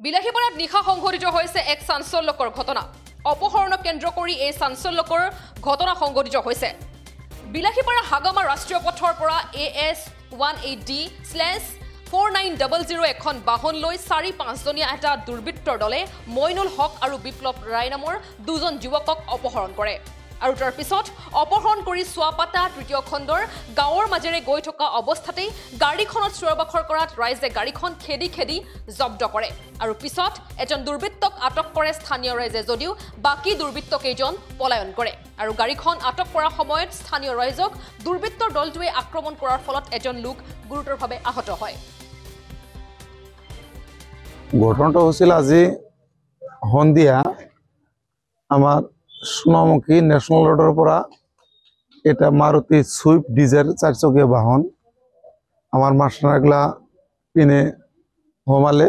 বিলাসীপাৰাত নিশা সংঘটিত হৈছে এক চাঞ্চল্যকৰ ঘটনা। অপহৰণক কেন্দ্ৰ কৰি এই চাঞ্চল্যকৰ ঘটনা সংঘটিত হৈছে। বিলাসীপাৰা হাগামা ৰাষ্ট্ৰীয় পথৰ পৰা AS 180/4900 এখন বাহন লৈ 4-5 জনীয়া এটা দুৰ্বৃত্তৰ দলে মইনুল হক আৰু বিপ্লৱ ৰায় নামৰ দুজন যুৱকক অপহৰণ কৰে। আৰু তাৰ পিছত অপহৰণ কৰি সোৱাপাতা তৃতীয় খণ্ডৰ গাঁৱৰ মাজেৰে গৈ থকা অৱস্থাতেই গাড়ীখনত চোৰাবাখৰ কৰাত ৰাইজে গাড়ীখন খেদি খেদি জব্দ কৰে। আৰু পিছত এজন দুৰ্বৃত্তক আটক কৰে স্থানীয় ৰাইজে, যদিও বাকী দুৰ্বৃত্তকেইজন পলায়ন কৰে। আৰু গাড়ীখন আটক কৰাৰ সময়ত স্থানীয় ৰাইজক দুৰ্বৃত্তৰ দলটোৱে আক্ৰমণ কৰাৰ ফলত এজন লোক গুৰুতৰভাৱে আহত হয়। ঘটনাটো হৈছিল আজি সন্ধিয়া আমাৰ সোণামুখী ন্যাশনাল ৰোডেৰ পৰা এটা মাৰুতি সুইফট ডিজায়াৰ 4-চকীয়া বাহন আমাৰ মাস্টাৰগলা পিনে সোমালে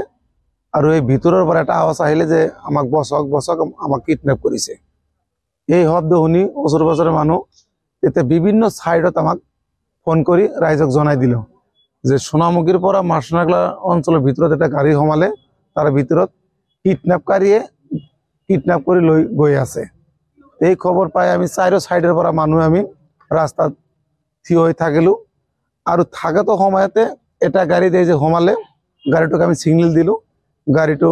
আৰ এই ভিতৰেৰ পৰা একটা আওয়াজ আহিলে যে আমাক বসক বসক আমাক কিডন্যাপ কৰেছে। এই শব্দ শুনি ওচৰ পাজৰৰ মানুহ এতিয়া বিভিন্ন সাইডত আমাক ফোন কৰি ৰাইজক জনাই দিল যে সোণামুখীৰ পৰা মাস্টাৰগলা অঞ্চলেৰ ভিতৰত একটা গাড়ি সোমালে, তাৰ ভিতৰত কিডন্যাপকাৰীয়ে কিডন্যাপ কৰে লৈ গৈ আছে। এই খবৰ পাই আমি চাইৰো সাইডেৰ পৰা মানুহ আমি রাস্তাত থিয় হয়ে থাকিলো। আর থাকাতো সময়তে এটা গাড়ি দিয়ে যে সোমালে, গাড়িটোক আমি সিগনেল দিলো, গাড়িটো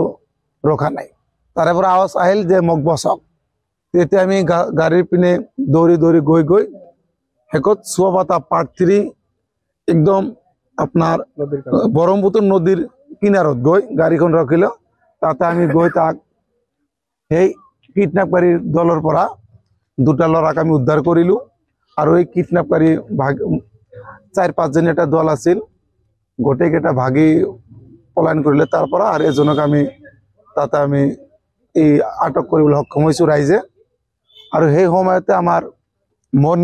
রখা নাই। তারে পৰা আওয়াজ আহিল যে মোক বসক। তেতিয়া আমি গাড়িৰ পিনে দৌড়ি দৌড়ি গৈ গৈ শেষত সোৱাপাতা পাৰ্ট 3 একদম আপনাৰ ব্ৰহ্মপুত্ৰ নদীৰ কিনাৰত গৈ গাড়িখন ৰাখিল। তাতে আমি গৈ তাক সেই কিডন্যাপকাৰী দলেৰ পৰা দুটা লড়াক আমি উদ্ধার করিলো। আর ওই কিডন্যাপকারী 4-5 জন একটা দল আছিল, গোটেইকেইটা ভাগি পলায়ন করিলে। তারপর আর এজনক আমি তাতে আমি এই আটক কৰিবলৈ সক্ষম হৈছো ৰাইজে। আৰ সেই সময়তে আমাৰ মন